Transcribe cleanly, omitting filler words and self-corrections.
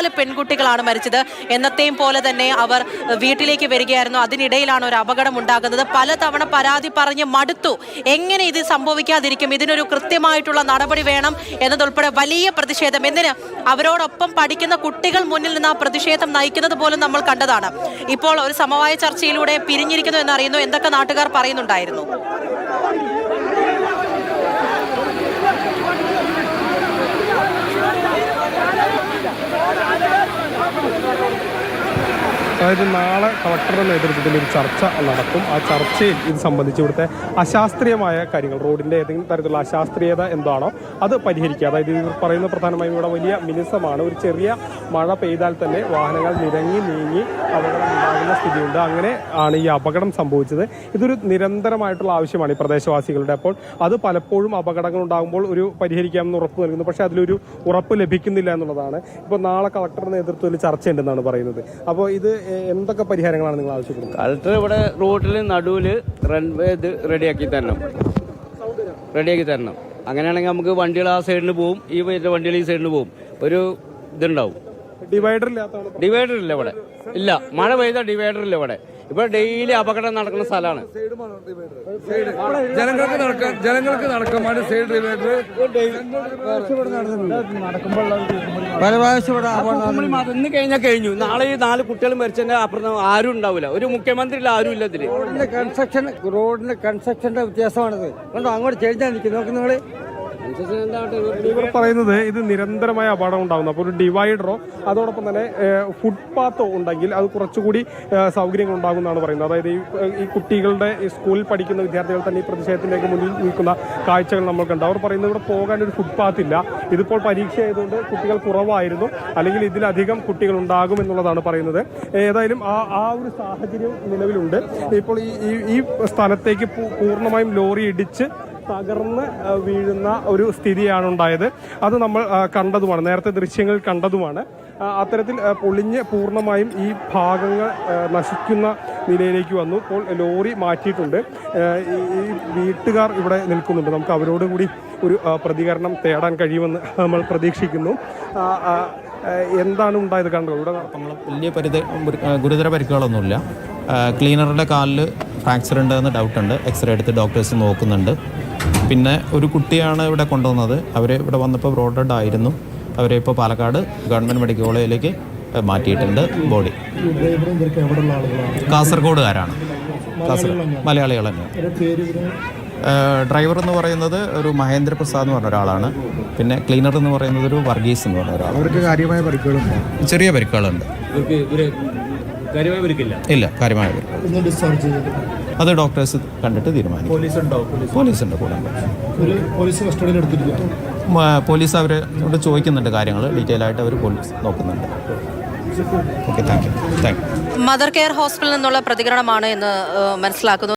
4 പെൺകുട്ടികളാണ് മരിച്ചത്. എന്നത്തെയും പോലെ തന്നെ അവർ വീട്ടിലേക്ക് വരികയായിരുന്നു. അതിനിടയിലാണ് ഒരു അപകടം ഉണ്ടാകുന്നത്. പലതവണ പരാതി പറഞ്ഞ് മടുത്തു. എങ്ങനെ ഇത് സംഭവിക്കാതിരിക്കും? ഇതിനൊരു കൃത്യമായിട്ടുള്ള നടപടി വേണം എന്നതുൾപ്പെടെ വലിയ പ്രതിഷേധം. എന്തിന് അവരോടൊപ്പം പഠിക്കുന്ന കുട്ടികൾ മുന്നിൽ നിന്ന് ആ പ്രതിഷേധം നയിക്കുന്നത് പോലും നമ്മൾ കണ്ടതാണ്. ഇപ്പോൾ ഒരു സമവായ ചർച്ചയിലൂടെ പിരിഞ്ഞിരിക്കുന്നു എന്നറിയുന്നു. എന്തൊക്കെ നാട്ടുകാർ പറയുന്നുണ്ടായിരുന്നു? അതായത് നാളെ കളക്ടറുടെ നേതൃത്വത്തിൽ ഒരു ചർച്ച നടക്കും. ആ ചർച്ചയിൽ ഇത് സംബന്ധിച്ച് ഇവിടുത്തെ അശാസ്ത്രീയമായ കാര്യങ്ങൾ, റോഡിൻ്റെ ഏതെങ്കിലും തരത്തിലുള്ള അശാസ്ത്രീയത എന്താണോ അത് പരിഹരിക്കുക. അതായത് ഇത് പറയുന്ന പ്രധാനമായും ഇവിടെ വലിയ മിനുസമാണ്. ഒരു ചെറിയ മഴ പെയ്താൽ തന്നെ വാഹനങ്ങൾ നിരങ്ങി നീങ്ങി അപകടം ഉണ്ടാകുന്ന സ്ഥിതിയുണ്ട്. അങ്ങനെ ആണ് ഈ അപകടം സംഭവിച്ചത്. ഇതൊരു നിരന്തരമായിട്ടുള്ള ആവശ്യമാണ് ഈ പ്രദേശവാസികളുടെ. അപ്പോൾ അത് പലപ്പോഴും അപകടങ്ങൾ ഉണ്ടാകുമ്പോൾ ഒരു പരിഹരിക്കാമെന്ന് ഉറപ്പ് നൽകുന്നു. പക്ഷേ അതിലൊരു ഉറപ്പ് ലഭിക്കുന്നില്ല എന്നുള്ളതാണ്. ഇപ്പോൾ നാളെ കളക്ടറുടെ നേതൃത്വത്തിൽ ചർച്ചയുണ്ടെന്നാണ് പറയുന്നത്. അപ്പോൾ ഇത് എന്തൊക്കെ പരിഹാരങ്ങളാണ് നിങ്ങൾ ആവശ്യപ്പെടുന്നത്? കളക്ടർ ഇവിടെ റോഡിൽ നടുവിൽ റൺവേ ഇത് റെഡിയാക്കി തരണം. അങ്ങനെയാണെങ്കിൽ നമുക്ക് വണ്ടികൾ ആ സൈഡിന് പോവും, ഈ വണ്ടികൾ ഈ സൈഡിന് പോവും. ഒരു ഇതുണ്ടാവും. ഡിവൈഡർ ഇല്ല ഇവിടെ, ഇല്ല. മഴ പെയ്താൽ ഡിവൈഡർ ഇല്ല ഇവിടെ. ഇവിടെ ഡെയിലി അപകടം നടക്കുന്ന സ്ഥലമാണ്. ജനങ്ങൾക്ക് നടക്കാൻ സൈഡ് ഡിവൈഡർ ഇന്ന് കഴിഞ്ഞു. നാളെ ഈ 4 കുട്ടികൾ മരിച്ചതിന്റെ അപ്പുറം ആരും ഉണ്ടാവില്ല. ഒരു മുഖ്യമന്ത്രി ഇല്ല, ആരും ഇല്ല. ഇതില് റോഡിന്റെ കൺസ്ട്രക്ഷന്റെ വ്യത്യാസമാണിത്. കണ്ടോ, അങ്ങോട്ട് ചേഞ്ചാ നിൽക്കും. നോക്ക് നിങ്ങള്. ഇവർ പറയുന്നത് ഇത് നിരന്തരമായ അപകടം ഉണ്ടാകുന്നു. അപ്പോൾ ഒരു ഡിവൈഡറോ അതോടൊപ്പം തന്നെ ഫുട്പാത്തോ ഉണ്ടെങ്കിൽ അത് കുറച്ചുകൂടി സൗകര്യങ്ങൾ ഉണ്ടാകുമെന്നാണ് പറയുന്നത്. അതായത് ഈ കുട്ടികളുടെ സ്കൂളിൽ പഠിക്കുന്ന വിദ്യാർത്ഥികൾ തന്നെ ഈ പ്രതിഷേധത്തിലേക്ക് മുന്നിൽ നിൽക്കുന്ന കാഴ്ചകൾ നമ്മൾ കണ്ടു. അവർ പറയുന്നത് ഇവിടെ പോകാൻ ഒരു ഫുട്പാത്ത് ഇല്ല. ഇതിപ്പോൾ പരീക്ഷ ആയതുകൊണ്ട് കുട്ടികൾ കുറവായിരുന്നു, അല്ലെങ്കിൽ ഇതിലധികം കുട്ടികൾ ഉണ്ടാകും എന്നുള്ളതാണ് പറയുന്നത്. ഏതായാലും ആ ഒരു സാഹചര്യം നിലവിലുണ്ട്. ഇപ്പോൾ ഈ സ്ഥലത്തേക്ക് പൂർണ്ണമായും ലോറി ഇടിച്ച് തകർന്ന് വീഴുന്ന ഒരു സ്ഥിതിയാണ് ഉണ്ടായത്. അത് നമ്മൾ കണ്ടതുമാണ്, നേരത്തെ ദൃശ്യങ്ങൾ കണ്ടതുമാണ്. അത്തരത്തിൽ പൊളിഞ്ഞ് പൂർണ്ണമായും ഈ ഭാഗങ്ങൾ നശിക്കുന്ന നിലയിലേക്ക് വന്നു. ഇപ്പോൾ ലോറി മാറ്റിയിട്ടുണ്ട്. ഈ വീട്ടുകാർ ഇവിടെ നിൽക്കുന്നുണ്ട്. നമുക്ക് അവരോട് കൂടി ഒരു പ്രതികരണം തേടാൻ കഴിയുമെന്ന് നമ്മൾ പ്രതീക്ഷിക്കുന്നു. എന്താണ് ഉണ്ടായത്? കണ്ടോ, ഇവിടെ വലിയ ഗുരുതര പരിക്കുകളൊന്നുമില്ല. ക്ലീനറുടെ കാലിൽ ഫ്രാക്ചർ ഉണ്ടെന്ന് ഡൗട്ടുണ്ട്. എക്സ്റേ എടുത്ത് ഡോക്ടേഴ്സ് നോക്കുന്നുണ്ട്. പിന്നെ ഒരു കുട്ടിയാണ് ഇവിടെ കൊണ്ടുവന്നത്. അവർ ഇവിടെ വന്നപ്പോൾ ബ്രോഡഡ് ആയിരുന്നു. അവരെ ഇപ്പോൾ പാലക്കാട് ഗവൺമെൻറ് മെഡിക്കൽ കോളേജിലേക്ക് മാറ്റിയിട്ടുണ്ട്. ബോഡി കാസർഗോഡുകാരാണ്, മലയാളികൾ തന്നെ. ഡ്രൈവർ എന്ന് പറയുന്നത് ഒരു മഹേന്ദ്ര പ്രസാദ് എന്ന് പറഞ്ഞ ഒരാളാണ്. പിന്നെ ക്ലീനർ എന്ന് പറയുന്നത് ഒരു വർഗീസ് എന്ന് പറഞ്ഞ ഒരാളാണ്. അവർക്ക് കാര്യമായ പരിക്കുകളുണ്ട്, ചെറിയ പരിക്കുകളുണ്ട്. ഇല്ല, കാര്യമായ പരിക്കുകൾ. അത് ഡോക്ടേഴ്സ് കണ്ടിട്ട് തീരുമാനിക്കും. പോലീസുണ്ട് കൂടെ. പോലീസ് അവരോട് ചോദിക്കുന്നുണ്ട് കാര്യങ്ങൾ ഡീറ്റെയിൽ ആയിട്ട്. അവർ പോലീസ് നോക്കുന്നുണ്ട്. Okay, thank you. Mother care ഹോസ്പിറ്റലിൽ നിന്നുള്ള പ്രതികരണമാണ് എന്ന് മനസ്സിലാക്കുന്നു.